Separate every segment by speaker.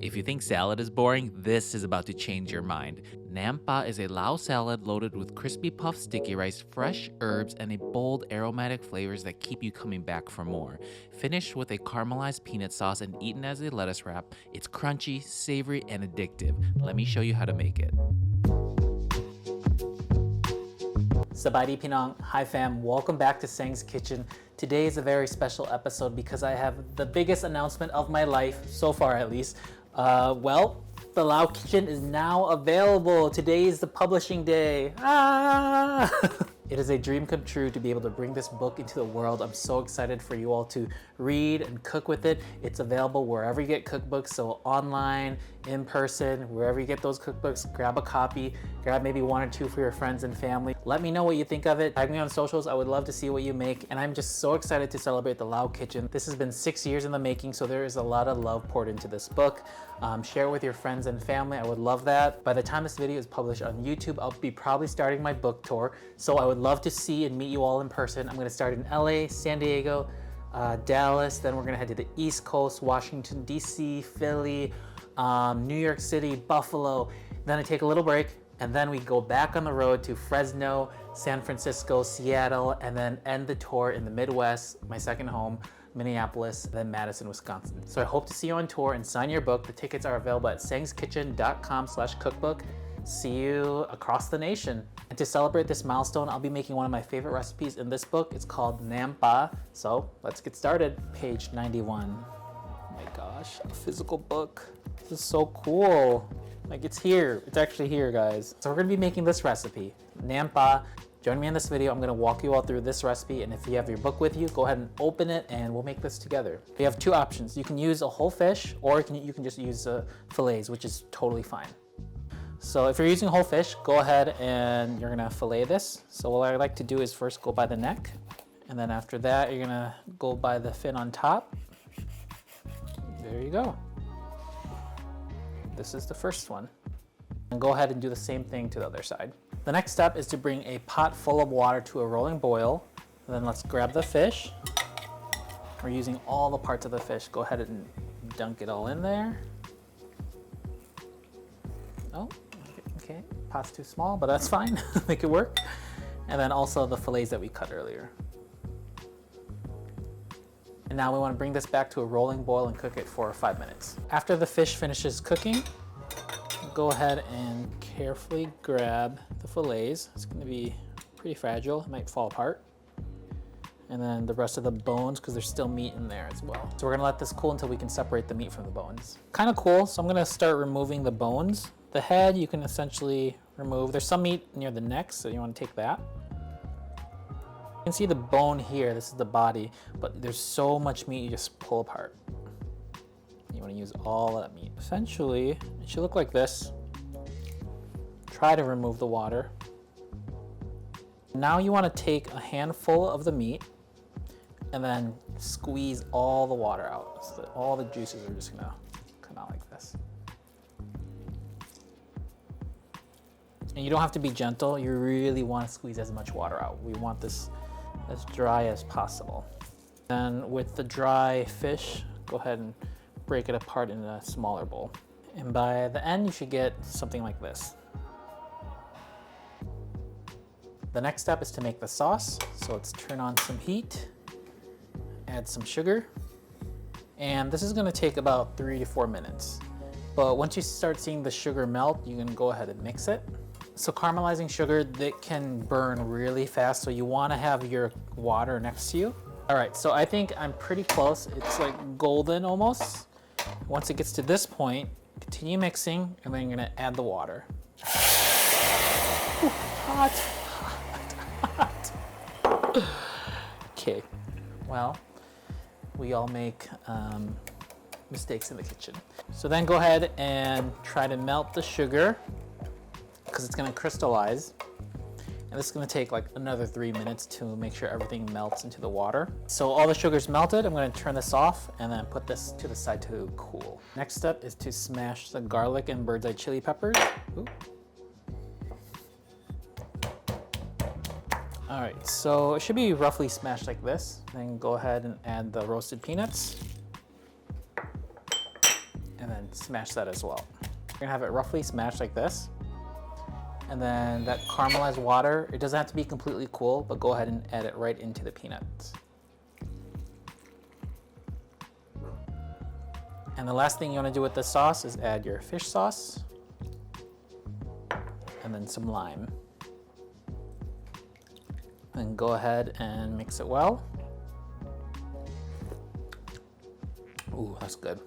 Speaker 1: If you think salad is boring, this is about to change your mind. Naem pa is a Lao salad loaded with crispy puffed sticky rice, fresh herbs, and a bold aromatic flavors that keep you coming back for more. Finished with a caramelized peanut sauce and eaten as a lettuce wrap, it's crunchy, savory, and addictive. Let me show you how to make it.
Speaker 2: Sabaydi Pinong, hi fam, welcome back to Saeng's Kitchen. Today is a very special episode because I have the biggest announcement of my life, so far at least. Well, the Lao Kitchen is now available. Today is the publishing day. It is a dream come true to be able to bring this book into the world. I'm so excited for you all to read and cook with it. It's available wherever you get cookbooks, so online, in person, wherever you get those cookbooks, grab a copy, grab maybe one or two for your friends and family. Let me know what you think of it. Tag me on socials. I would love to see what you make. And I'm just so excited to celebrate the Lao Kitchen. This has been 6 years in the making, so there is a lot of love poured into this book. Share it with your friends and family. I would love that. By the time this video is published on YouTube, I'll be probably starting my book tour. So I would love to see and meet you all in person. I'm gonna start in LA, San Diego, Dallas, then we're gonna head to the East Coast, Washington, DC, Philly, New York City, Buffalo. Then I take a little break, and then we go back on the road to Fresno, San Francisco, Seattle, and then end the tour in the Midwest, my second home, Minneapolis, then Madison, Wisconsin. So I hope to see you on tour and sign your book. The tickets are available at saengskitchen.com/cookbook. See you across the nation. And to celebrate this milestone, I'll be making one of my favorite recipes in this book. It's called Naem pa. So let's get started. Page 91. Oh my gosh, a physical book. This is so cool. Like, it's here. It's actually here, guys. So we're gonna be making this recipe, Naem pa. Join me in this video. I'm gonna walk you all through this recipe, and if you have your book with you, go ahead and open it and we'll make this together. You have two options. You can use a whole fish, or you can just use fillets, which is totally fine. So if you're using whole fish, go ahead and you're gonna fillet this. So what I like to do is first go by the neck, and then after that, you're gonna go by the fin on top. There you go. This is the first one. And go ahead and do the same thing to the other side. The next step is to bring a pot full of water to a rolling boil. And then let's grab the fish. We're using all the parts of the fish. Go ahead and dunk it all in there. Oh, okay, pot's too small, but that's fine. Make it work. And then also the fillets that we cut earlier. And now we want to bring this back to a rolling boil and cook it for 5 minutes. After the fish finishes cooking, go ahead and carefully grab the fillets. It's going to be pretty fragile. It might fall apart. And then the rest of the bones, because there's still meat in there as well. So we're going to let this cool until we can separate the meat from the bones. Kind of cool, so I'm going to start removing the bones. The head you can essentially remove. There's some meat near the neck, so you want to take that. You can see the bone here. This is the body, but there's so much meat you just pull apart. You want to use all of that meat. Essentially, it should look like this. Try to remove the water. Now you want to take a handful of the meat and then squeeze all the water out. So that all the juices are just gonna come out like this. And you don't have to be gentle. You really want to squeeze as much water out. We want this as dry as possible. Then with the dry fish, go ahead and break it apart in a smaller bowl. And by the end, you should get something like this. The next step is to make the sauce. So let's turn on some heat, add some sugar. And this is gonna take about 3 to 4 minutes. But once you start seeing the sugar melt, you can go ahead and mix it. So caramelizing sugar, that can burn really fast. So you wanna have your water next to you. All right, so I think I'm pretty close. It's like golden almost. Once it gets to this point, continue mixing, and then you're gonna add the water. Ooh, hot, hot, hot. Okay, well, we all make mistakes in the kitchen. So then go ahead and try to melt the sugar, because it's gonna crystallize. And this is gonna take like another 3 minutes to make sure everything melts into the water. So all the sugar's melted. I'm gonna turn this off and then put this to the side to cool. Next step is to smash the garlic and bird's eye chili peppers. Ooh. All right, so it should be roughly smashed like this. Then go ahead and add the roasted peanuts. And then smash that as well. You're gonna have it roughly smashed like this. And then that caramelized water, it doesn't have to be completely cool, but go ahead and add it right into the peanuts. And the last thing you wanna do with the sauce is add your fish sauce and then some lime. And go ahead and mix it well. Ooh, that's good.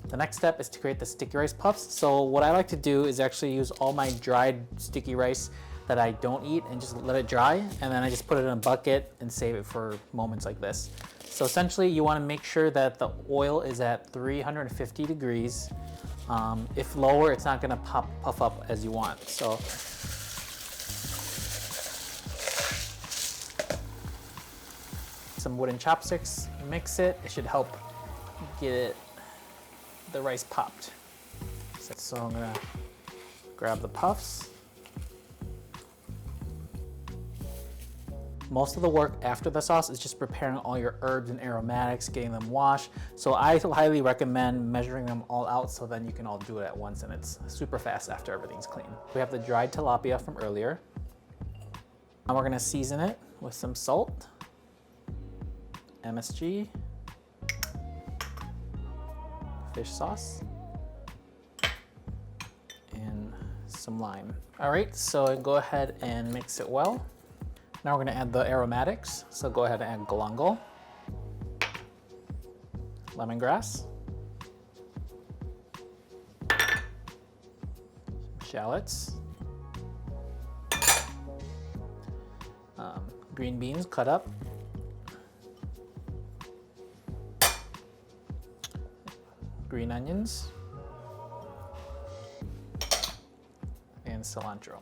Speaker 2: The next step is to create the sticky rice puffs. So what I like to do is actually use all my dried sticky rice that I don't eat and just let it dry. And then I just put it in a bucket and save it for moments like this. So essentially you wanna make sure that the oil is at 350 degrees. If lower, it's not gonna puff up as you want. So some wooden chopsticks, mix it. It should help get the rice popped. So I'm gonna grab the puffs. Most of the work after the sauce is just preparing all your herbs and aromatics, getting them washed. So I highly recommend measuring them all out so then you can all do it at once and it's super fast after everything's clean. We have the dried tilapia from earlier. Now we're gonna season it with some salt, MSG, fish sauce, and some lime. All right, so go ahead and mix it well. Now we're gonna add the aromatics. So go ahead and add galangal, lemongrass, shallots, green beans cut up, green onions, and cilantro.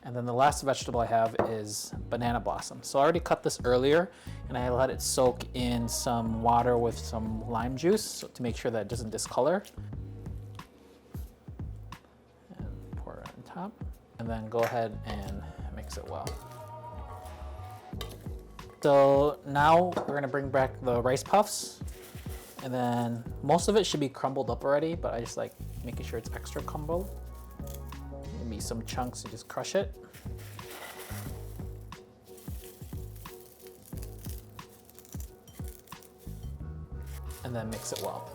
Speaker 2: And then the last vegetable I have is banana blossom. So I already cut this earlier and I let it soak in some water with some lime juice to make sure that it doesn't discolor. And pour it on top. And then go ahead and mix it well. So now we're gonna bring back the rice puffs. And then most of it should be crumbled up already, but I just like making sure it's extra crumbled. Maybe some chunks, you just crush it. And then mix it well.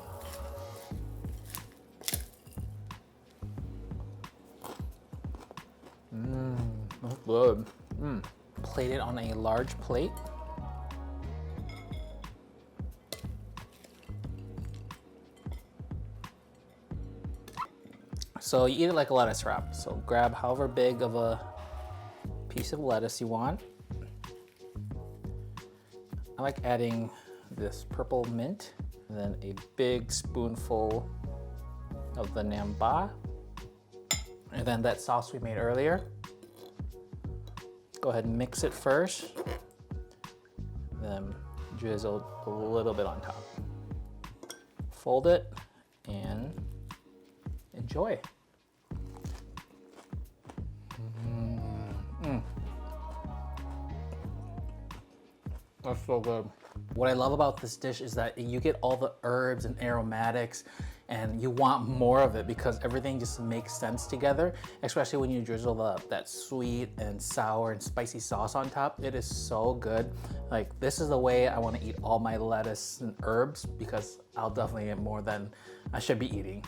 Speaker 2: That's good. Plate it on a large plate. So you eat it like a lettuce wrap. So grab however big of a piece of lettuce you want. I like adding this purple mint, and then a big spoonful of the Naem, and then that sauce we made earlier. Go ahead and mix it first, then drizzle a little bit on top. Fold it and enjoy. That's so good. What I love about this dish is that you get all the herbs and aromatics and you want more of it because everything just makes sense together, especially when you drizzle that sweet and sour and spicy sauce on top. It is so good. Like, this is the way I want to eat all my lettuce and herbs because I'll definitely get more than I should be eating.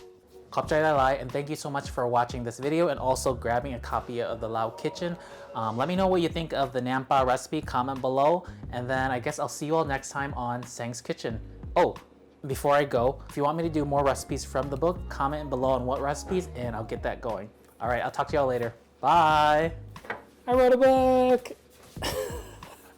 Speaker 2: Khop chai lai, and thank you so much for watching this video and also grabbing a copy of the Lao Kitchen. Let me know what you think of the Naem recipe, comment below, and then I guess I'll see you all next time on Saeng's Kitchen. Oh, before I go, if you want me to do more recipes from the book, comment below on what recipes and I'll get that going. All right, I'll talk to y'all later. Bye. I wrote a book.